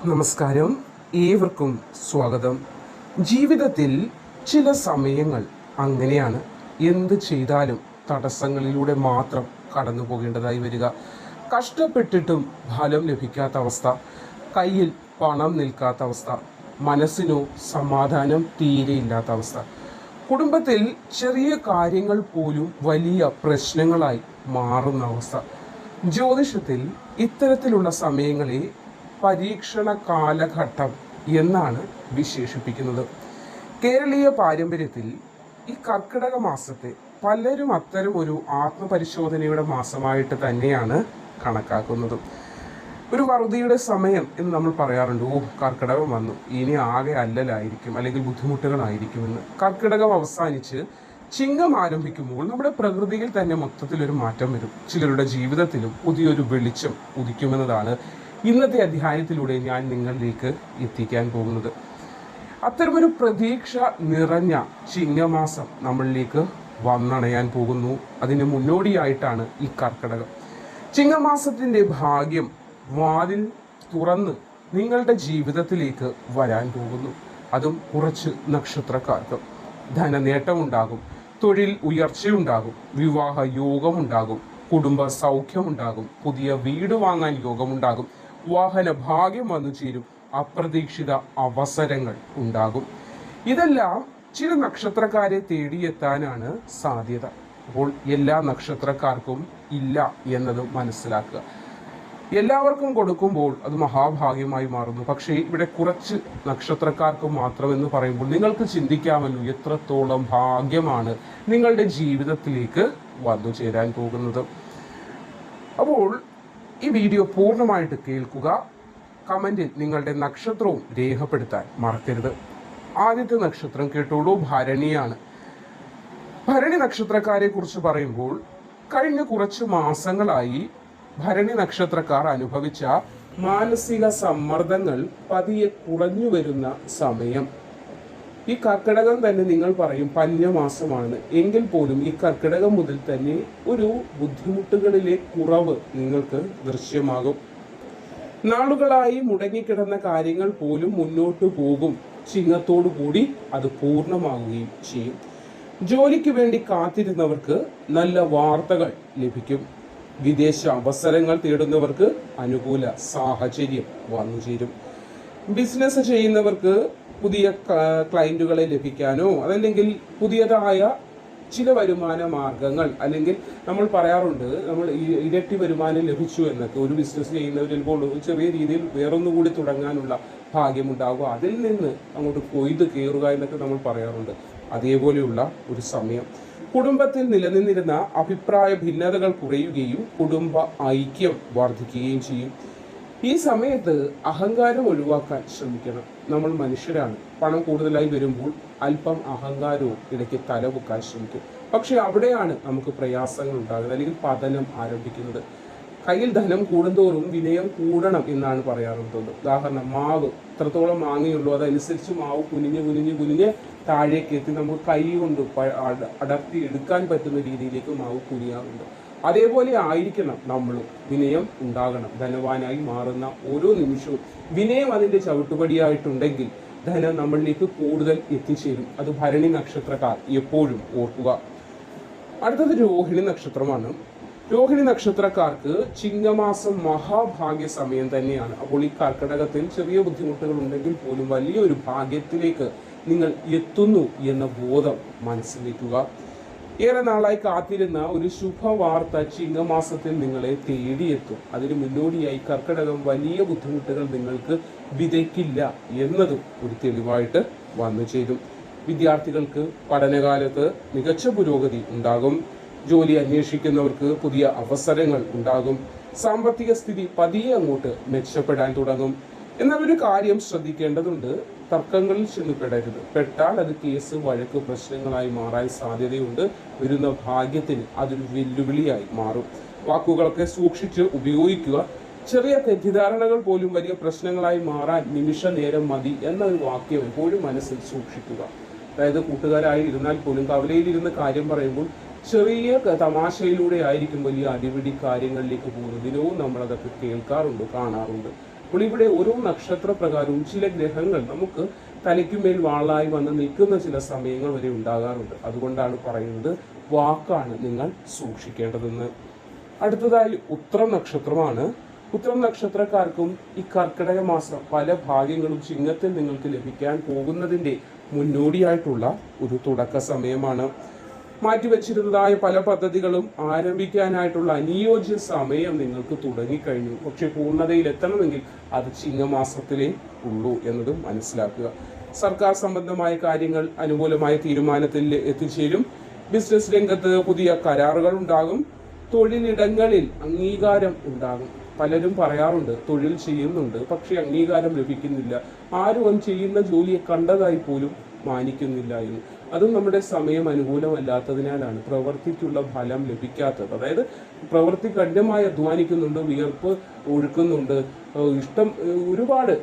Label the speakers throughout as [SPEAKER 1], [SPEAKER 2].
[SPEAKER 1] നമസ്കാരം, ഏവർക്കും സ്വാഗതം. ജീവിതത്തിൽ ചില സമയങ്ങൾ അങ്ങനെയാണ്. എന്ത് ചെയ്താലും തടസ്സങ്ങളിലൂടെ മാത്രം കടന്നു പോകേണ്ടതായി വരിക. കഷ്ടപ്പെട്ടിട്ടും ഫലം ലഭിക്കാത്ത അവസ്ഥ, കയ്യിൽ പണം നിൽക്കാത്ത അവസ്ഥ, മനസ്സിനോ സമാധാനം തീരെയില്ലാത്ത അവസ്ഥ. കുടുംബത്തിൽ ചെറിയ കാര്യങ്ങൾ പോലും വലിയ പ്രശ്നങ്ങളായി മാറുന്ന അവസ്ഥ. ജ്യോതിഷത്തിൽ ഇത്തരത്തിലുള്ള സമയങ്ങളെ പരീക്ഷണ കാലഘട്ടം എന്നാണ് വിശേഷിപ്പിക്കുന്നത്. കേരളീയ പാരമ്പര്യത്തിൽ ഈ കർക്കിടക മാസത്തെ പലരും അത്തരം ഒരു ആത്മപരിശോധനയുടെ മാസമായിട്ട് തന്നെയാണ് കണക്കാക്കുന്നത്. ഒരു വറുതിയുടെ സമയം എന്ന് നമ്മൾ പറയാറുണ്ട്. കർക്കിടകം വന്നു, ഇനി ആകെ അല്ലലായിരിക്കും അല്ലെങ്കിൽ ബുദ്ധിമുട്ടുകളായിരിക്കുമെന്ന്. കർക്കിടകം അവസാനിച്ച് ചിങ്ങം ആരംഭിക്കുമ്പോൾ നമ്മുടെ പ്രകൃതിയിൽ തന്നെ മൊത്തത്തിലൊരു മാറ്റം വരും. ചിലരുടെ ജീവിതത്തിലും പുതിയൊരു വെളിച്ചം ഉദിക്കുമെന്നതാണ് ഇന്നത്തെ അധ്യായത്തിലൂടെ ഞാൻ നിങ്ങളിലേക്ക് എത്തിക്കാൻ പോകുന്നത്. അത്തരമൊരു പ്രതീക്ഷ നിറഞ്ഞ ചിങ്ങമാസം നമ്മളിലേക്ക് വന്നണയാൻ പോകുന്നു. അതിന് മുന്നോടിയായിട്ടാണ് ഈ കർക്കിടകം. ചിങ്ങമാസത്തിൻ്റെ ഭാഗ്യം വാതിൽ തുറന്ന് നിങ്ങളുടെ ജീവിതത്തിലേക്ക് വരാൻ പോകുന്നു. അതും കുറച്ച് നക്ഷത്രക്കാർക്ക് ധനനേട്ടമുണ്ടാകും, തൊഴിൽ ഉയർച്ചയുണ്ടാകും, വിവാഹ യോഗമുണ്ടാകും, കുടുംബ സൗഖ്യമുണ്ടാകും, പുതിയ വീട് വാങ്ങാൻ യോഗമുണ്ടാകും, വാഹന ഭാഗ്യം വന്നു ചേരും, അപ്രതീക്ഷിത അവസരങ്ങൾ ഉണ്ടാകും. ഇതെല്ലാം ചില നക്ഷത്രക്കാരെ തേടിയെത്താനാണ് സാധ്യത. അപ്പോൾ എല്ലാ നക്ഷത്രക്കാർക്കും ഇല്ല എന്നത് മനസ്സിലാക്കുക. എല്ലാവർക്കും കൊടുക്കുമ്പോൾ അത് മഹാഭാഗ്യമായി മാറുന്നു. പക്ഷേ ഇവിടെ കുറച്ച് നക്ഷത്രക്കാർക്ക് മാത്രമെന്ന് പറയുമ്പോൾ നിങ്ങൾക്ക് ചിന്തിക്കാമല്ലോ, എത്രത്തോളം ഭാഗ്യമാണ് നിങ്ങളുടെ ജീവിതത്തിലേക്ക് വന്നു ചേരാൻ പോകുന്നത്. അപ്പോൾ ഈ വീഡിയോ പൂർണ്ണമായിട്ട് കേൾക്കുക. കമൻറ്റിൽ നിങ്ങളുടെ നക്ഷത്രവും രേഖപ്പെടുത്താൻ മറക്കരുത്. ആദ്യത്തെ നക്ഷത്രം കേട്ടോളൂ, ഭരണിയാണ്. ഭരണി നക്ഷത്രക്കാരെ കുറിച്ച് പറയുമ്പോൾ കഴിഞ്ഞ കുറച്ച് മാസങ്ങളായി ഭരണി നക്ഷത്രക്കാർ അനുഭവിച്ച മാനസിക സമ്മർദ്ദങ്ങൾ പതിയെ കുറഞ്ഞു വരുന്ന സമയം. ഈ കർക്കിടകം തന്നെ നിങ്ങൾ പറയും പഞ്ഞമാസമാണ്. എങ്കിൽ പോലും ഈ കർക്കിടകം മുതൽ തന്നെ ഒരു ബുദ്ധിമുട്ടുകളിലെ കുറവ് നിങ്ങൾക്ക് ദൃശ്യമാകും. നാളുകളായി മുടങ്ങിക്കിടന്ന കാര്യങ്ങൾ പോലും മുന്നോട്ട് പോകും. ചിങ്ങത്തോടു കൂടി അത് പൂർണ്ണമാവുകയും ചെയ്യും. ജോലിക്ക് വേണ്ടി കാത്തിരുന്നവർക്ക് നല്ല വാർത്തകൾ ലഭിക്കും. വിദേശ അവസരങ്ങൾ തേടുന്നവർക്ക് അനുകൂല സാഹചര്യം വന്നു ചേരും. ബിസിനസ് ചെയ്യുന്നവർക്ക് പുതിയ ക്ലയന്റുകളെ ലഭിക്കാനോ അതല്ലെങ്കിൽ പുതിയതായ ചില വരുമാന മാർഗങ്ങൾ, അല്ലെങ്കിൽ നമ്മൾ പറയാറുണ്ട് നമ്മൾ ഇരട്ടി വരുമാനം ലഭിച്ചു എന്നൊക്കെ. ഒരു ബിസിനസ് ചെയ്യുന്നവർ ചിലപ്പോൾ ചെറിയ രീതിയിൽ വേറൊന്നുകൂടി തുടങ്ങാനുള്ള ഭാഗ്യമുണ്ടാകുക, അതിൽ നിന്ന് അങ്ങോട്ട് കൊയ്ത് കയറുക എന്നൊക്കെ നമ്മൾ പറയാറുണ്ട്. അതേപോലെയുള്ള ഒരു സമയം. കുടുംബത്തിൽ നിലനിന്നിരുന്ന അഭിപ്രായ ഭിന്നതകൾ കുറയുകയും കുടുംബ ഐക്യം വർദ്ധിക്കുകയും ചെയ്യും. ഈ സമയത്ത് അഹങ്കാരം ഒഴിവാക്കാൻ ശ്രമിക്കണം. നമ്മൾ മനുഷ്യരാണ്. പണം കൂടുതലായി വരുമ്പോൾ അല്പം അഹങ്കാരവും ഇടയ്ക്ക് തലപൊക്കാൻ ശ്രമിക്കും. പക്ഷെ അവിടെയാണ് നമുക്ക് പ്രയാസങ്ങൾ ഉണ്ടാകുന്നത്, അല്ലെങ്കിൽ പതനം ആരംഭിക്കുന്നത്. കയ്യിൽ ധനം കൂടുന്തോറും വിനയം കൂടണം എന്നാണ് പറയാറുള്ളത്. ഉദാഹരണം, മാവ് എത്രത്തോളം മാങ്ങയുള്ളൂ അതനുസരിച്ച് മാവ് കുനിഞ്ഞ് കുനിഞ്ഞ് കുനിഞ്ഞ് താഴേക്ക് എത്തി നമുക്ക് കൈ കൊണ്ട് അടർത്തി എടുക്കാൻ പറ്റുന്ന രീതിയിലേക്ക് മാവ് കുനിയാറുണ്ട്. അതേപോലെ ആയിരിക്കണം നമ്മളും. വിനയം ഉണ്ടാകണം. ധനവാനായി മാറുന്ന ഓരോ നിമിഷവും വിനയം അതിൻ്റെ ചവിട്ടുപടിയായിട്ടുണ്ടെങ്കിൽ ധനം നമ്മളിലേക്ക് കൂടുതൽ എത്തിച്ചേരും. അത് ഭരണി നക്ഷത്രക്കാർ എപ്പോഴും ഓർക്കുക. അടുത്തത് രോഹിണി നക്ഷത്രമാണ്. രോഹിണി നക്ഷത്രക്കാർക്ക് ചിങ്ങമാസം മഹാഭാഗ്യ സമയം തന്നെയാണ്. അപ്പോൾ ഈ കർക്കിടകത്തിൽ ചെറിയ ബുദ്ധിമുട്ടുകൾ ഉണ്ടെങ്കിൽ പോലും വലിയൊരു ഭാഗ്യത്തിലേക്ക് നിങ്ങൾ എത്തുന്നു എന്ന ബോധം മനസ്സിൽ വയ്ക്കുക. ഏറെ നാളായി കാത്തിരുന്ന ഒരു ശുഭവാർത്ത ചിങ്ങമാസത്തിൽ നിങ്ങളെ തേടിയെത്തും. അതിന് മുന്നോടിയായി കർക്കിടകം വലിയ ബുദ്ധിമുട്ടുകൾ നിങ്ങൾക്ക് വിതയ്ക്കില്ല എന്നതും ഒരു തെളിവായിട്ട് വന്നു ചേരും. വിദ്യാർത്ഥികൾക്ക് പഠനകാലത്ത് മികച്ച പുരോഗതി ഉണ്ടാകും. ജോലി അന്വേഷിക്കുന്നവർക്ക് പുതിയ അവസരങ്ങൾ ഉണ്ടാകും. സാമ്പത്തിക സ്ഥിതി പതിയെ അങ്ങോട്ട് മെച്ചപ്പെടാൻ തുടങ്ങും. എന്നാൽ ഒരു കാര്യം ശ്രദ്ധിക്കേണ്ടതുണ്ട്, തർക്കങ്ങളിൽ ചെന്ന് പെടരുത്. പെട്ടാൽ അത് കേസ്, വഴക്ക്, പ്രശ്നങ്ങളായി മാറാൻ സാധ്യതയുണ്ട്. വരുന്ന ഭാഗ്യത്തിന് അതൊരു വെല്ലുവിളിയായി മാറും. വാക്കുകളൊക്കെ സൂക്ഷിച്ച് ഉപയോഗിക്കുക. ചെറിയ തെറ്റിദ്ധാരണകൾ പോലും വലിയ പ്രശ്നങ്ങളായി മാറാൻ നിമിഷ നേരം മതി എന്നൊരു വാക്യം എപ്പോഴും മനസ്സിൽ സൂക്ഷിക്കുക. അതായത് കൂട്ടുകാരായി ഇരുന്നാൽ പോലും കവലയിലിരുന്ന് കാര്യം പറയുമ്പോൾ ചെറിയ തമാശയിലൂടെ ആയിരിക്കും വലിയ അടിപിടി കാര്യങ്ങളിലേക്ക് പോകുന്നത്. ദിനവും നമ്മളതൊക്കെ കേൾക്കാറുണ്ട്, കാണാറുണ്ട്. അപ്പോൾ ഇവിടെ ഓരോ നക്ഷത്ര പ്രകാരവും ചില ഗ്രഹങ്ങൾ നമുക്ക് തലയ്ക്കുമേൽ വാളായി വന്ന് നിൽക്കുന്ന ചില സമയങ്ങൾ വരെ ഉണ്ടാകാറുണ്ട്. അതുകൊണ്ടാണ് പറയുന്നത് വാക്കാണ് നിങ്ങൾ സൂക്ഷിക്കേണ്ടതെന്ന്. അടുത്തതായി ഉത്രം നക്ഷത്രമാണ്. ഉത്രം നക്ഷത്രക്കാർക്കും ഈ കർക്കിടക മാസം പല ഭാഗ്യങ്ങളും ചിങ്ങത്തിൽ നിങ്ങൾക്ക് ലഭിക്കാൻ പോകുന്നതിന്റെ മുന്നോടിയായിട്ടുള്ള ഒരു തുടക്ക സമയമാണ്. മാറ്റിവെച്ചിരുന്നതായ പല പദ്ധതികളും ആരംഭിക്കാനായിട്ടുള്ള അനുയോജ്യ സമയം നിങ്ങൾക്ക് തുടങ്ങിക്കഴിഞ്ഞു. പക്ഷെ പൂർണ്ണതയിൽ എത്തണമെങ്കിൽ അത് ചിങ്ങമാസത്തിലേ ഉള്ളൂ എന്നതും മനസ്സിലാക്കുക. സർക്കാർ സംബന്ധമായ കാര്യങ്ങൾ അനുകൂലമായ തീരുമാനത്തിൽ എത്തിച്ചേരും. ബിസിനസ് രംഗത്ത് പുതിയ കരാറുകൾ ഉണ്ടാകും. തൊഴിലിടങ്ങളിൽ അംഗീകാരം ഉണ്ടാകും. പലരും പറയാറുണ്ട് തൊഴിൽ ചെയ്യുന്നുണ്ട് പക്ഷെ അംഗീകാരം ലഭിക്കുന്നില്ല, ആരും ചെയ്യുന്ന ജോലിയെ കണ്ടതായി പോലും മാനിക്കുന്നില്ല എന്ന്. അതും നമ്മുടെ സമയം അനുകൂലമല്ലാത്തതിനാലാണ് പ്രവൃത്തിക്കുള്ള ഫലം ലഭിക്കാത്തത്. അതായത് പ്രവൃത്തി കഠിനമായി അധ്വാനിക്കുന്നുണ്ട്, വിയർപ്പ് ഒഴുക്കുന്നുണ്ട്, ഇഷ്ടം ഒരുപാട്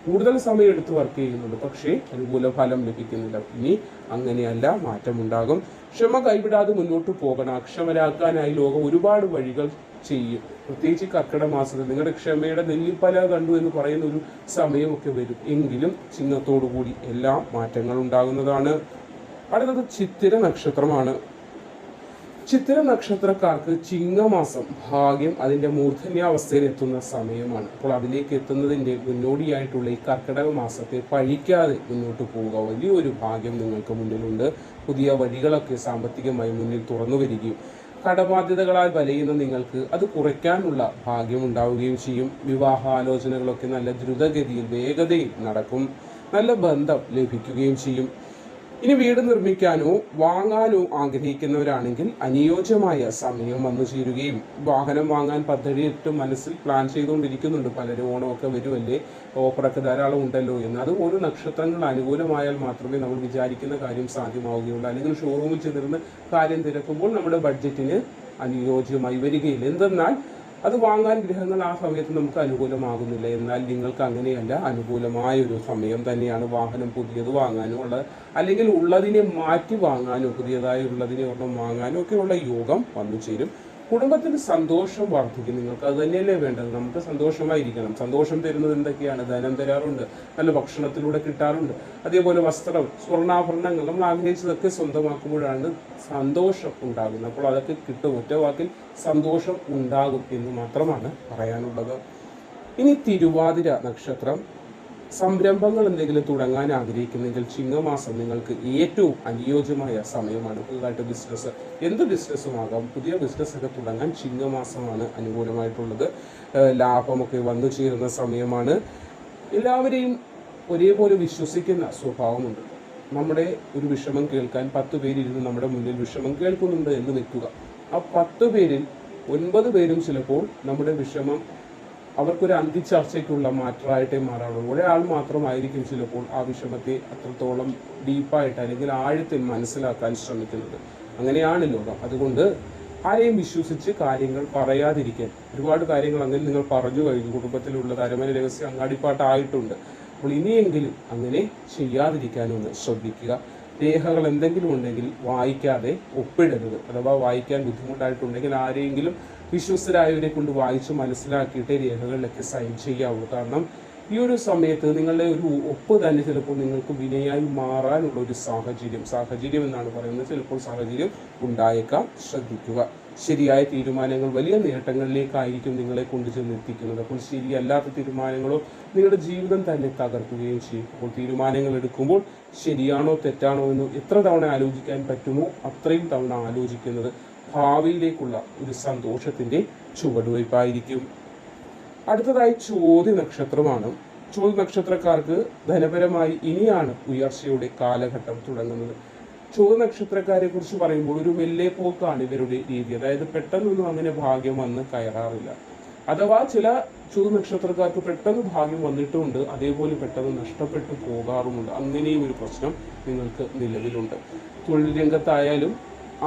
[SPEAKER 1] കൂടുതൽ സമയം എടുത്ത് വർക്ക് ചെയ്യുന്നുണ്ട്, പക്ഷേ അനുകൂല ഫലം ലഭിക്കുന്നില്ല. ഇനി അങ്ങനെയല്ല, മാറ്റമുണ്ടാകും. ക്ഷമ കൈവിടാതെ മുന്നോട്ട് പോകണം. അക്ഷമരാക്കാനായി ലോകം ഒരുപാട് വഴികൾ ചെയ്യും. പ്രത്യേകിച്ച് കർക്കിടക മാസത്തിൽ നിങ്ങളുടെ ക്ഷമയുടെ നെല്ലിപ്പല കണ്ടു എന്ന് പറയുന്ന ഒരു സമയമൊക്കെ വരും. എങ്കിലും ചിങ്ങത്തോടുകൂടി എല്ലാ മാറ്റങ്ങളും ഉണ്ടാകുന്നതാണ്. അടുത്തത് ചിത്തിര നക്ഷത്രമാണ്. ചിത്തിര നക്ഷത്രക്കാർക്ക് ചിങ്ങമാസം ഭാഗ്യം അതിന്റെ മൂർധന്യാവസ്ഥയിൽ എത്തുന്ന സമയമാണ്. അപ്പോൾ അതിലേക്ക് എത്തുന്നതിന്റെ മുന്നോടിയായിട്ടുള്ള ഈ കർക്കിടക മാസത്തെ പഴിക്കാതെ മുന്നോട്ട് പോവുക, വലിയൊരു ഭാഗ്യം നിങ്ങൾക്ക് മുന്നിലുണ്ട്. പുതിയ വഴികളൊക്കെ സാമ്പത്തികമായി മുന്നിൽ തുറന്നു വരികയും കടബാധ്യതകളാൽ വലയുന്ന നിങ്ങൾക്ക് അത് കുറയ്ക്കാനുള്ള ഭാഗ്യം ഉണ്ടാവുകയും ചെയ്യും. വിവാഹാലോചനകളൊക്കെ നല്ല ദ്രുതഗതിയിൽ വേഗതയിൽ നടക്കും. നല്ല ബന്ധം ലഭിക്കുകയും ചെയ്യും. ഇനി വീട് നിർമ്മിക്കാനോ വാങ്ങാനോ ആഗ്രഹിക്കുന്നവരാണെങ്കിൽ അനുയോജ്യമായ സമയം വന്നു ചേരുകയും, വാഹനം വാങ്ങാൻ പദ്ധതിയിട്ട് മനസ്സിൽ പ്ലാൻ ചെയ്തുകൊണ്ടിരിക്കുന്നുണ്ട് പലരും. ഓണമൊക്കെ വരുമല്ലേ, ഓഫറൊക്കെ ധാരാളം ഉണ്ടല്ലോ എന്ന്. അത് ഓരോ നക്ഷത്രങ്ങൾ അനുകൂലമായാൽ മാത്രമേ നമ്മൾ വിചാരിക്കുന്ന കാര്യം സാധ്യമാവുകയുള്ളൂ. അല്ലെങ്കിൽ ഷോറൂമിൽ ചെന്നിരുന്ന് കാര്യം തിരക്കുമ്പോൾ നമ്മുടെ ബഡ്ജറ്റിന് അനുയോജ്യമായി വരികയില്ല. എന്തെന്നാൽ അത് വാങ്ങാൻ ഗ്രഹങ്ങൾ ആ സമയത്ത് നമുക്ക് അനുകൂലമാകുന്നില്ല. എന്നാൽ നിങ്ങൾക്ക് അങ്ങനെയല്ല, അനുകൂലമായ ഒരു സമയം തന്നെയാണ് വാഹനം പുതിയത് വാങ്ങാനും ഉള്ള, അല്ലെങ്കിൽ ഉള്ളതിനെ മാറ്റി വാങ്ങാനോ പുതിയതായി ഉള്ളതിനെ ഒരെണ്ണം വാങ്ങാനോ ഒക്കെയുള്ള യോഗം വന്നു ചേരും. കുടുംബത്തിന് സന്തോഷം വർദ്ധിക്കും. നിങ്ങൾക്ക് അത് തന്നെയല്ലേ വേണ്ടത്. നമുക്ക് സന്തോഷമായിരിക്കണം. സന്തോഷം തരുന്നത് എന്തൊക്കെയാണ്? ധനം തരാറുണ്ട്, നല്ല ഭക്ഷണത്തിലൂടെ കിട്ടാറുണ്ട്, അതേപോലെ വസ്ത്രം, സ്വർണ്ണാഭരണങ്ങൾ, നമ്മൾ ആഗ്രഹിച്ചതൊക്കെ സ്വന്തമാക്കുമ്പോഴാണ് സന്തോഷം ഉണ്ടാകുന്നത്. അപ്പോൾ അതൊക്കെ കിട്ടും. ഒറ്റ വാക്കിൽ സന്തോഷം ഉണ്ടാകും എന്ന് മാത്രമാണ് പറയാനുള്ളത്. ഇനി തിരുവാതിര നക്ഷത്രം. സംരംഭങ്ങൾ എന്തെങ്കിലും തുടങ്ങാൻ ആഗ്രഹിക്കുന്നെങ്കിൽ ചിങ്ങമാസം നിങ്ങൾക്ക് ഏറ്റവും അനുയോജ്യമായ സമയമാണ്. പുതുതായിട്ട് ബിസിനസ്, എന്ത് ബിസിനസ്സുമാകാം, പുതിയ ബിസിനസ്സൊക്കെ തുടങ്ങാൻ ചിങ്ങമാസമാണ് അനുകൂലമായിട്ടുള്ളത്. ലാഭമൊക്കെ വന്നു ചേരുന്ന സമയമാണ്. എല്ലാവരെയും ഒരേപോലെ വിശ്വസിക്കുന്ന സ്വഭാവമുണ്ട്. നമ്മുടെ ഒരു വിഷമം കേൾക്കാൻ 10 പേരിരുന്ന് നമ്മുടെ മുന്നിൽ വിഷമം കേൾക്കുന്നുണ്ട് എന്ന് വെക്കുക. ആ 10 പേരിൽ 9 പേരും ചിലപ്പോൾ നമ്മുടെ വിഷമം അവർക്കൊരു അന്തിച്ചർച്ചയ്ക്കുള്ള മാറ്ററായിട്ടേ മാറാറുള്ളൂ. ഒരാൾ മാത്രമായിരിക്കും ചിലപ്പോൾ ആ വിഷമത്തെ അത്രത്തോളം ഡീപ്പായിട്ട് അല്ലെങ്കിൽ ആഴത്തിൽ മനസ്സിലാക്കാൻ ശ്രമിക്കുന്നത്. അങ്ങനെയാണ് ലോകം. അതുകൊണ്ട് ആരെയും വിശ്വസിച്ച് കാര്യങ്ങൾ പറയാതിരിക്കാൻ. ഒരുപാട് കാര്യങ്ങൾ അങ്ങനെ നിങ്ങൾ പറഞ്ഞു കഴിഞ്ഞു. കുടുംബത്തിലുള്ള അരമന രഹസ്യം അങ്ങാടിപ്പാട്ടായിട്ടുണ്ട്. അപ്പോൾ ഇനിയെങ്കിലും അങ്ങനെ ചെയ്യാതിരിക്കാനൊന്ന് ശ്രദ്ധിക്കുക. രേഖകൾ എന്തെങ്കിലും ഉണ്ടെങ്കിൽ വായിക്കാതെ ഒപ്പിടരുത്. അഥവാ വായിക്കാൻ ബുദ്ധിമുട്ടായിട്ടുണ്ടെങ്കിൽ ആരെങ്കിലും വിശ്വസ്തരായവരെ കൊണ്ട് വായിച്ച് മനസ്സിലാക്കിയിട്ട് രേഖകളിലൊക്കെ സൈൻ ചെയ്യാവൂ. കാരണം ഈ ഒരു സമയത്ത് നിങ്ങളുടെ ഒരു ഒപ്പ് തന്നെ ചിലപ്പോൾ നിങ്ങൾക്ക് വിനയായി മാറാനുള്ള ഒരു സാഹചര്യം എന്നാണ് പറയുന്നത്. ചിലപ്പോൾ സാഹചര്യം ഉണ്ടായേക്കാം. ശ്രദ്ധിക്കുക. ശരിയായ തീരുമാനങ്ങൾ വലിയ നേട്ടങ്ങളിലേക്കായിരിക്കും നിങ്ങളെ കൊണ്ടുചെന്ന് എത്തിക്കുന്നത്. അപ്പോൾ ശരിയല്ലാത്ത തീരുമാനങ്ങളോ നിങ്ങളുടെ ജീവിതം തന്നെ തകർക്കുകയും ചെയ്യും. അപ്പോൾ തീരുമാനങ്ങൾ എടുക്കുമ്പോൾ ശരിയാണോ തെറ്റാണോ എന്ന് എത്ര തവണ ആലോചിക്കാൻ പറ്റുമോ അത്രയും തവണ ആലോചിക്കുന്നത് ഭാവിയിലേക്കുള്ള ഒരു സന്തോഷത്തിന്റെ ചുവടുവയ്പായിരിക്കും. അടുത്തതായി ചോതി നക്ഷത്രമാണ്. ചോതി നക്ഷത്രക്കാർക്ക് ധനപരമായി ഇനിയാണ് ഉയർച്ചയുടെ കാലഘട്ടം തുടങ്ങുന്നത്. ചോതി നക്ഷത്രക്കാരെ കുറിച്ച് പറയുമ്പോൾ ഒരു വെല്ലേപ്പോക്കാണ് ഇവരുടെ രീതി. അതായത് പെട്ടെന്നൊന്നും അങ്ങനെ ഭാഗ്യം വന്ന് കയറാറില്ല. അഥവാ ചില ചോതി നക്ഷത്രക്കാർക്ക് പെട്ടെന്ന് ഭാഗ്യം വന്നിട്ടുമുണ്ട്, അതേപോലെ പെട്ടെന്ന് നഷ്ടപ്പെട്ടു പോകാറുമുണ്ട്. അങ്ങനെയും ഒരു പ്രശ്നം നിങ്ങൾക്ക് നിലവിലുണ്ട്. തൊഴിൽ രംഗത്തായാലും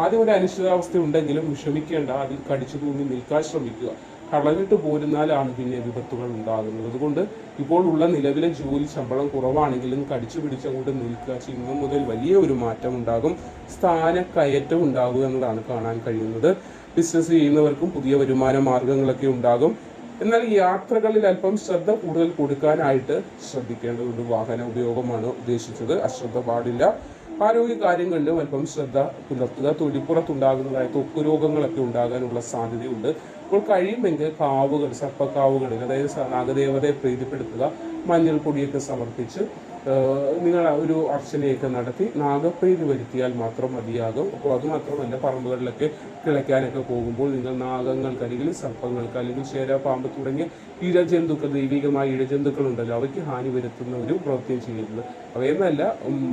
[SPEAKER 1] ആദ്യം ഒരു അനിശ്ചിതാവസ്ഥ ഉണ്ടെങ്കിലും വിഷമിക്കേണ്ട. അതിൽ കടിച്ചു തൂങ്ങി നിൽക്കാൻ ശ്രമിക്കുക. കളഞ്ഞിട്ട് പോരുന്നാലാണ് പിന്നെ വിപത്തുകൾ ഉണ്ടാകുന്നത്. അതുകൊണ്ട് ഇപ്പോൾ ഉള്ള നിലവിലെ ജോലി ശമ്പളം കുറവാണെങ്കിലും കടിച്ചു പിടിച്ചങ്ങോട്ട് നിൽക്കുക. ചിങ്ങം മുതൽ വലിയ ഒരു മാറ്റം ഉണ്ടാകും. സ്ഥാനക്കയറ്റം ഉണ്ടാകുക എന്നതാണ് കാണാൻ കഴിയുന്നത്. ബിസിനസ് ചെയ്യുന്നവർക്കും പുതിയ വരുമാന മാർഗങ്ങളൊക്കെ ഉണ്ടാകും. എന്നാൽ യാത്രകളിൽ അല്പം ശ്രദ്ധ കൂടുതൽ കൊടുക്കാനായിട്ട് ശ്രദ്ധിക്കേണ്ടതുണ്ട്. വാഹന ഉപയോഗമാണ് ഉദ്ദേശിച്ചത്, അശ്രദ്ധ പാടില്ല. ആരോഗ്യ കാര്യങ്ങളിലും അല്പം ശ്രദ്ധ പുലർത്തുക. തൊലിപ്പുറത്തുണ്ടാകുന്നതായ ത്വക്ക് രോഗങ്ങളൊക്കെ ഉണ്ടാകാനുള്ള സാധ്യതയുണ്ട്. അപ്പോൾ കഴിയുമെങ്കിൽ കാവുകൾ, സർപ്പക്കാവുകളിൽ, അതായത് നാഗദേവതയെ പ്രീതിപ്പെടുത്തുക. മഞ്ഞൾ പൊടിയൊക്കെ സമർപ്പിച്ച് നിങ്ങൾ ഒരു അർച്ചനയൊക്കെ നടത്തി നാഗപ്രീതി വരുത്തിയാൽ മാത്രം മതിയാകും. അപ്പോൾ അതുമാത്രമല്ല, പറമ്പുകളിലൊക്കെ കിളയ്ക്കാനൊക്കെ പോകുമ്പോൾ നിങ്ങൾ നാഗങ്ങൾക്ക് അല്ലെങ്കിൽ സർപ്പങ്ങൾക്ക് അല്ലെങ്കിൽ ചേര, പാമ്പ് തുടങ്ങിയ ഇഴജന്തുക്കൾ, ദൈവികമായ ഇഴജന്തുക്കൾ ഉണ്ടല്ലോ, അവയ്ക്ക് ഹാനി വരുത്തുന്ന ഒരു പ്രവൃത്തിയും ചെയ്യരുത്. അവയെന്നല്ല,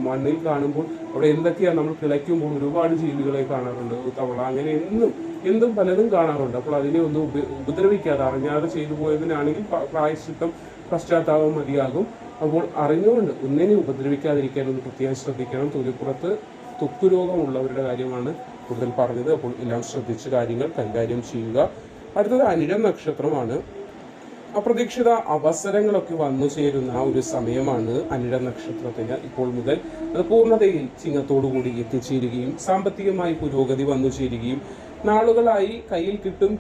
[SPEAKER 1] മണ്ണിൽ കാണുമ്പോൾ അവിടെ എന്തൊക്കെയാണ് നമ്മൾ കിളയ്ക്കുമ്പോൾ ഒരുപാട് ജീവികളെ കാണാറുണ്ട്, തവള, അങ്ങനെ എന്തും പലതും കാണാറുണ്ട്. അപ്പോൾ അതിനെ ഒന്നും ഉപദ്രവിക്കാതെ അറിഞ്ഞാതെ ചെയ്തു പോയതിനാണെങ്കിൽ പ്രായശ്ചിത്തം, പശ്ചാത്താപം മതിയാകും. അപ്പോൾ അറിഞ്ഞുകൊണ്ട് ഒന്നിനെ ഉപദ്രവിക്കാതിരിക്കാനൊന്ന് പ്രത്യേകം ശ്രദ്ധിക്കണം. തൊലിപ്പുറത്ത് ത്വക്ക് രോഗമുള്ളവരുടെ കാര്യമാണ് കൂടുതൽ പറഞ്ഞത്. അപ്പോൾ എല്ലാം ശ്രദ്ധിച്ച് കാര്യങ്ങൾ കൈകാര്യം ചെയ്യുക. അടുത്തത് അനിഴം നക്ഷത്രമാണ്. അപ്രതീക്ഷിത അവസരങ്ങളൊക്കെ വന്നു ചേരുന്ന ഒരു സമയമാണ് അനിഴം നക്ഷത്രത്തിന് ഇപ്പോൾ മുതൽ. അത് പൂർണ്ണതയിൽ ചിങ്ങത്തോടുകൂടി എത്തിച്ചേരുകയും സാമ്പത്തികമായി പുരോഗതി വന്നു ചേരുകയും നാളുകളായി കയ്യിൽ കിട്ടും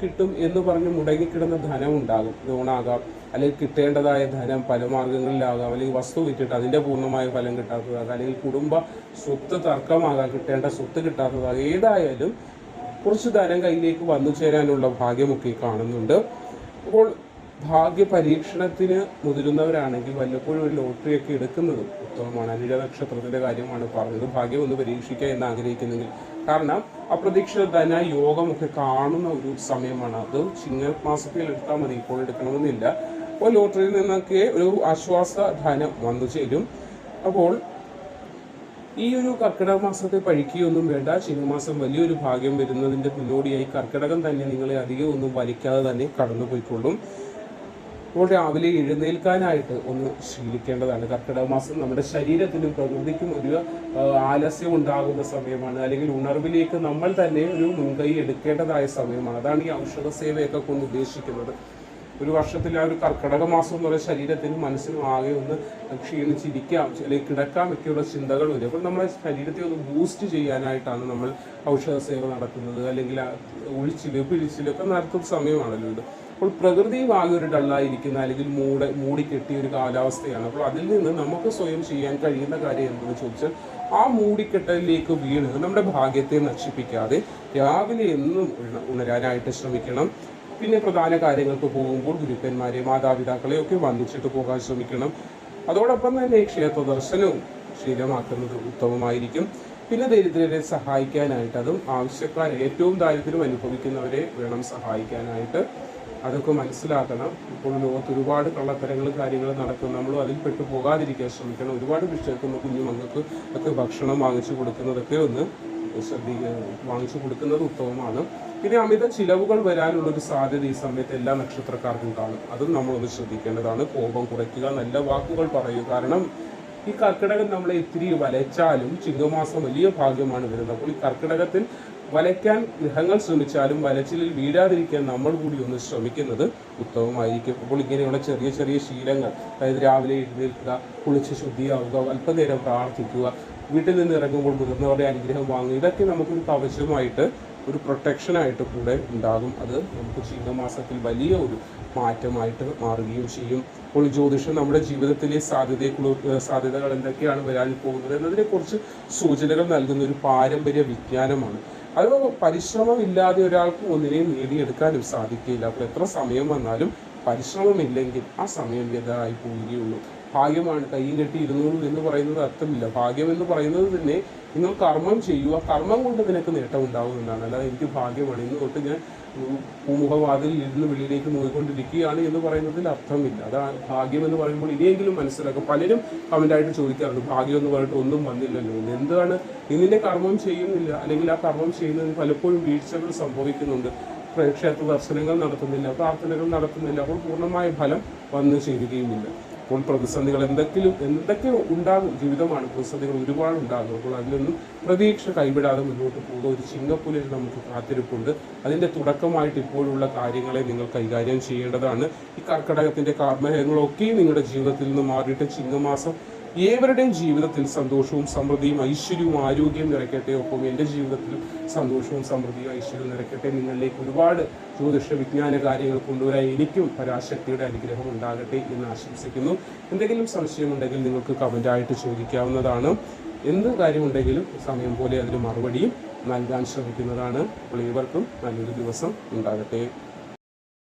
[SPEAKER 1] എന്ന് പറഞ്ഞ് മുടങ്ങിക്കിടന്ന ധനം ഉണ്ടാകും. ലോണാകാം, അല്ലെങ്കിൽ കിട്ടേണ്ടതായ ധനം പല മാർഗങ്ങളിലാകാം, അല്ലെങ്കിൽ വസ്തു വിറ്റിട്ട് അതിൻ്റെ പൂർണ്ണമായ ഫലം കിട്ടാത്തതാകാം, അല്ലെങ്കിൽ കുടുംബ സ്വത്ത് തർക്കമാകാം, കിട്ടേണ്ട സ്വത്ത് കിട്ടാത്തതാകാം. ഏതായാലും കുറച്ച് ധനം കയ്യിലേക്ക് വന്നു ചേരാനുള്ള ഭാഗ്യമൊക്കെ കാണുന്നുണ്ട്. അപ്പോൾ ഭാഗ്യ പരീക്ഷണത്തിന് മുതിരുന്നവരാണെങ്കിൽ വല്ലപ്പോഴും ഒരു ലോട്ടറിയൊക്കെ എടുക്കുന്നതും ഉത്തമമാണ്. അനിഴ നക്ഷത്രത്തിന്റെ കാര്യമാണ് പറഞ്ഞത്. ഭാഗ്യം ഒന്ന് പരീക്ഷിക്കുക എന്ന് ആഗ്രഹിക്കുന്നെങ്കിൽ, കാരണം അപ്രതീക്ഷിത ധന യോഗമൊക്കെ കാണുന്ന ഒരു സമയമാണ്. അത് ചിങ്ങമാസത്തിൽ എടുത്താൽ മതി, ഇപ്പോൾ എടുക്കണമെന്നില്ല. അപ്പോൾ ലോട്ടറിയിൽ നിന്നൊക്കെ ഒരു ആശ്വാസ ധനം വന്നു ചേരും. അപ്പോൾ ഈ ഒരു കർക്കിടക മാസത്തെ പഴിക്കുകയൊന്നും വേണ്ട. ചിങ്ങമാസം വലിയൊരു ഭാഗ്യം വരുന്നതിൻ്റെ മുന്നോടിയായി കർക്കിടകം തന്നെ നിങ്ങളെ അധികം ഒന്നും വലിക്കാതെ തന്നെ കടന്നുപോയിക്കൊള്ളും. അപ്പോൾ രാവിലെ എഴുന്നേൽക്കാനായിട്ട് ഒന്ന് ശീലിക്കേണ്ടതാണ്. കർക്കിടക മാസം നമ്മുടെ ശരീരത്തിനും പ്രകൃതിക്കും ഒരു ആലസ്യം ഉണ്ടാകുന്ന സമയമാണ്, അല്ലെങ്കിൽ ഉണർവിലേക്ക് നമ്മൾ തന്നെ ഒരു മുൻകൈ എടുക്കേണ്ടതായ സമയമാണ്. അതാണ് ഈ ഔഷധ സേവയൊക്കെ കൊണ്ട് ഉദ്ദേശിക്കുന്നത്. ഒരു വർഷത്തിൽ ആ ഒരു കർക്കിടക മാസം എന്ന് പറയുന്ന ശരീരത്തിനും മനസ്സിനും ആകെ ഒന്ന് ക്ഷീണിച്ചിരിക്കാം, അല്ലെങ്കിൽ കിടക്കാം ഒക്കെയുള്ള ചിന്തകൾ വരും. അപ്പോൾ നമ്മുടെ ശരീരത്തെ ഒന്ന് ബൂസ്റ്റ് ചെയ്യാനായിട്ടാണ് നമ്മൾ ഔഷധ സേവ നടത്തുന്നത്, അല്ലെങ്കിൽ പിഴിച്ചിലൊക്കെ നടത്തുന്ന സമയമാണല്ലോ ഇത്. അപ്പോൾ പ്രകൃതിയും ആകെ ഒരു ഡള്ളായിരിക്കുന്ന, അല്ലെങ്കിൽ മൂടിക്കെട്ടിയ ഒരു കാലാവസ്ഥയാണ്. അപ്പോൾ അതിൽ നിന്ന് നമുക്ക് സ്വയം ചെയ്യാൻ കഴിയുന്ന കാര്യം എന്തെന്ന് ചോദിച്ചാൽ, ആ മൂടിക്കെട്ടലിലേക്ക് വീണ് നമ്മുടെ ഭാഗ്യത്തെ നശിപ്പിക്കാതെ രാവിലെ എന്നും ഉണരാനായിട്ട് ശ്രമിക്കണം. പിന്നെ പ്രധാന കാര്യങ്ങൾക്ക് പോകുമ്പോൾ ഗുരുക്കന്മാരെ, മാതാപിതാക്കളെ ഒക്കെ വന്ദിച്ചിട്ട് പോകാൻ ശ്രമിക്കണം. അതോടൊപ്പം തന്നെ ക്ഷേത്ര ദർശനവും ശീലമാക്കുന്നത് ഉത്തമമായിരിക്കും. പിന്നെ ദരിദ്രരെ സഹായിക്കാനായിട്ട്, അതും ആവശ്യക്കാരെ, ഏറ്റവും ദാരിദ്ര്യം അനുഭവിക്കുന്നവരെ വേണം സഹായിക്കാനായിട്ട്. അതൊക്കെ മനസ്സിലാക്കണം. ഇപ്പോൾ ലോകത്ത് ഒരുപാട് കള്ളത്തരങ്ങളും കാര്യങ്ങളും നടക്കും. നമ്മളും അതിൽ പെട്ടു പോകാതിരിക്കാൻ ശ്രമിക്കണം. ഒരുപാട് വിഷയക്കുന്ന കുഞ്ഞു മക്കൾക്ക് ഒക്കെ ഭക്ഷണം വാങ്ങിച്ചു കൊടുക്കുന്നതൊക്കെ ഒന്ന് വാങ്ങിച്ചു കൊടുക്കുന്നത് ഉത്തമമാണ്. പിന്നെ അമിത ചിലവുകൾ വരാനുള്ളൊരു സാധ്യത ഈ സമയത്ത് എല്ലാ നക്ഷത്രക്കാർക്കും കാണും. അതും നമ്മളൊന്ന് ശ്രദ്ധിക്കേണ്ടതാണ്. കോപം കുറയ്ക്കുക, നല്ല വാക്കുകൾ പറയുക. കാരണം ഈ കർക്കിടകം നമ്മളെ ഇത്തിരി വലച്ചാലും ചിങ്ങമാസം വലിയ ഭാഗ്യമാണ് വരുന്നത്. അപ്പോൾ ഈ കർക്കിടകത്തിൽ വലയ്ക്കാൻ ഗ്രഹങ്ങൾ ശ്രമിച്ചാലും വലച്ചിലിൽ വീഴാതിരിക്കാൻ നമ്മൾ കൂടി ഒന്ന് ശ്രമിക്കുന്നത് ഉത്തമമായിരിക്കും. അപ്പോൾ ഇങ്ങനെയുള്ള ചെറിയ ചെറിയ ശീലങ്ങൾ, അതായത് രാവിലെ എഴുന്നേൽക്കുക, കുളിച്ച് ശുദ്ധിയാവുക, അല്പനേരം പ്രാർത്ഥിക്കുക, വീട്ടിൽ നിന്ന് ഇറങ്ങുമ്പോൾ മുതിർന്നവരുടെ അനുഗ്രഹം വാങ്ങുക, ഇതൊക്കെ നമുക്കൊരു കവചമായിട്ട്, ഒരു പ്രൊട്ടക്ഷനായിട്ട് കൂടെ ഉണ്ടാകും. അത് നമുക്ക് ചിങ്ങമാസത്തിൽ വലിയ ഒരു മാറ്റമായിട്ട് മാറുകയും ചെയ്യും. അപ്പോൾ ജ്യോതിഷം നമ്മുടെ ജീവിതത്തിലെ സാധ്യതകൾ എന്തൊക്കെയാണ് വരാൻ പോകുന്നത് എന്നതിനെക്കുറിച്ച് സൂചനകൾ നൽകുന്ന ഒരു പാരമ്പര്യ വിജ്ഞാനമാണ്. അത് പരിശ്രമമില്ലാതെ ഒരാൾക്ക് ഒന്നിനെയും നേടിയെടുക്കാനും സാധിക്കില്ല. അപ്പോൾ എത്ര സമയം വന്നാലും പരിശ്രമമില്ലെങ്കിൽ ആ സമയം വ്യതമായി പോവുകയുള്ളൂ. ഭാഗ്യമാണ് കയ്യും കെട്ടി ഇരുന്നോളൂ എന്ന് പറയുന്നത് അർത്ഥമില്ല. ഭാഗ്യം എന്ന് പറയുന്നത് തന്നെ നിങ്ങൾ കർമ്മം ചെയ്യുക, കർമ്മം കൊണ്ട് നിനക്ക് നേട്ടം ഉണ്ടാവും എന്നാണ്. അല്ലാതെ എനിക്ക് ഭാഗ്യമാണ്, ഇന്ന് തൊട്ട് ഞാൻ പൂമുഖവാതിൽ ഇരുന്ന് വെളിയിലേക്ക് നോക്കിക്കൊണ്ടിരിക്കുകയാണ് എന്ന് പറയുന്നതിൽ അർത്ഥമില്ല. അതാണ് ഭാഗ്യം എന്ന് പറയുമ്പോൾ ഇനിയെങ്കിലും മനസ്സിലാക്കും. പലരും കമൻ്റായിട്ട് ചോദിക്കാറുണ്ട്, ഭാഗ്യം എന്ന് പറഞ്ഞിട്ട് ഒന്നും വന്നില്ലല്ലോ. എന്താണ് ഇന്നിൻ്റെ കർമ്മം ചെയ്യുന്നില്ല, അല്ലെങ്കിൽ ആ കർമ്മം ചെയ്യുന്നതിന് പലപ്പോഴും വീഴ്ചകൾ സംഭവിക്കുന്നുണ്ട്. ക്ഷേത്ര ദർശനങ്ങൾ നടത്തുന്നില്ല, പ്രാർത്ഥനകൾ നടത്തുന്നില്ല. അപ്പോൾ പൂർണ്ണമായ ഫലം വന്നു ചേരുകയുമില്ല. അപ്പോൾ പ്രതിസന്ധികൾ എന്തൊക്കെ ഉണ്ടാകും, ജീവിതമാണ്, പ്രതിസന്ധികൾ ഒരുപാട് ഉണ്ടാകും. അപ്പോൾ അതിലൊന്നും പ്രതീക്ഷ കൈവിടാതെ മുന്നോട്ട് പോകുക. ഒരു ചിങ്ങപ്പുലിൽ നമുക്ക് കാത്തിരിപ്പുണ്ട്. അതിൻ്റെ തുടക്കമായിട്ട് ഇപ്പോഴുള്ള കാര്യങ്ങളെ നിങ്ങൾ കൈകാര്യം ചെയ്യേണ്ടതാണ്. ഈ കർക്കിടകത്തിൻ്റെ കാർമേഘങ്ങളൊക്കെയും നിങ്ങളുടെ ജീവിതത്തിൽ നിന്ന് മാറിയിട്ട് ചിങ്ങമാസം ഏവരുടെയും ജീവിതത്തിൽ സന്തോഷവും സമൃദ്ധിയും ഐശ്വര്യവും ആരോഗ്യവും നിറയ്ക്കട്ടെ. ഒപ്പം എൻ്റെ ജീവിതത്തിലും സന്തോഷവും സമൃദ്ധിയും ഐശ്വര്യവും നിറയ്ക്കട്ടെ. നിങ്ങളിലേക്ക് ഒരുപാട് ജ്യോതിഷ വിജ്ഞാന കാര്യങ്ങൾ കൊണ്ടുവരാൻ എനിക്കും പരാശക്തിയുടെ അനുഗ്രഹം ഉണ്ടാകട്ടെ എന്ന് ആശംസിക്കുന്നു. എന്തെങ്കിലും സംശയമുണ്ടെങ്കിൽ നിങ്ങൾക്ക് കമൻ്റായിട്ട് ചോദിക്കാവുന്നതാണ്. എന്ത് കാര്യമുണ്ടെങ്കിലും സമയം പോലെ അതിന് മറുപടിയും നൽകാൻ ശ്രമിക്കുന്നതാണ്. അപ്പോൾ ഏവർക്കും നല്ലൊരു ദിവസം ഉണ്ടാകട്ടെ.